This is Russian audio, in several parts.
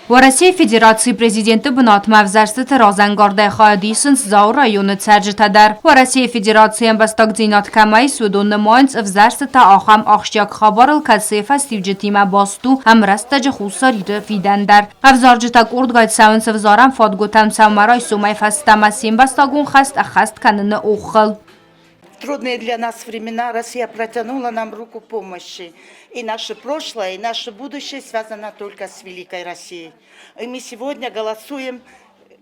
В России Федерации президенті бұнат мавзарсты разангорда хайдисынс заур районы царжитадар. В России Федерации бастак динат камай судун майнц взарсты ахам ахшяк хабарл касефа стивджетима басту амраста жахуса рида фидендар. Авзаржитак урдгайт саунс взарам фадгутам самарай сумай фастама бастагун хаст ахаст канына ухал. Трудные для нас времена Россия протянула нам руку помощи. И наше прошлое, и наше будущее связано только с Великой Россией. И мы сегодня голосуем,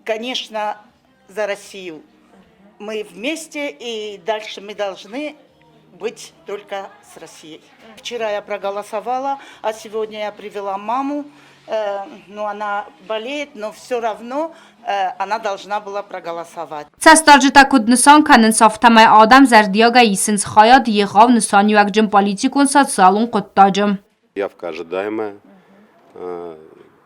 конечно, за Россию. Мы вместе, и дальше мы должны быть только с Россией. Вчера я проголосовала, а сегодня я привела маму. Но она болеет, но все равно она должна была проголосовать. Цастаржита куднсан канен софтамай адам зардиага исенс хаяд егав нсан юакджим политикун социалун куттаджим. Явка ожидаемая.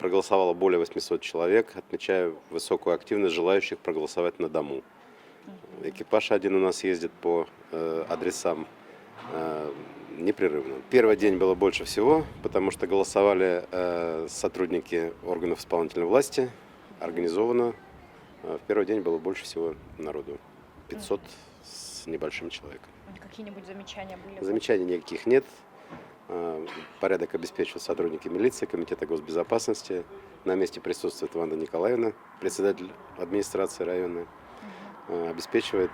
Проголосовало более 800 человек. Отмечаю высокую активность желающих проголосовать на дому. Экипаж один у нас ездит по адресам непрерывно. Первый день было больше всего, потому что голосовали сотрудники органов исполнительной власти, организованно. В первый день было больше всего народу, 500 с небольшим человеком. Какие-нибудь замечания были? Замечаний никаких нет. Порядок обеспечивают сотрудники милиции, комитета госбезопасности. На месте присутствует Ванда Николаевна, председатель администрации района. Обеспечивает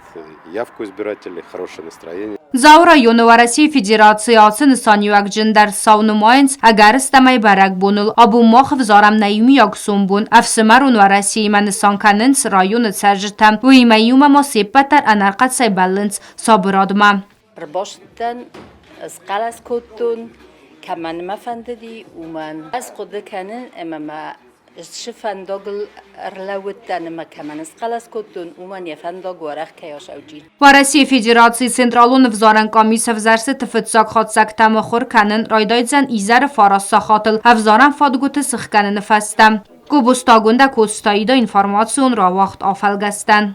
явку избирателей, хорошее настроение. Заур районы в России Федерации ацин санюак джиндар сауну майнц агар стамай барак бунул абу мах взарам наюми яксум бун афсмарун в России мансан каненс районы царжтам у имаюма ма сепатар анарқат сайбалынц сабырадма. Рбаштан сқалас коттун каман мафандди уман аз қуды канен эмама شفندقل رلوتن مكمن سقلس كتون ومن يفندق ورخ كياش أوجين. В России Федерации Централун взаран комиссия взарсы тфцак хатсак тамахор канен райдайзан изар фарас сахатл взаран фадгут сх канен фастам. Кубустагунда костаида информацион ра вақт афалгастан.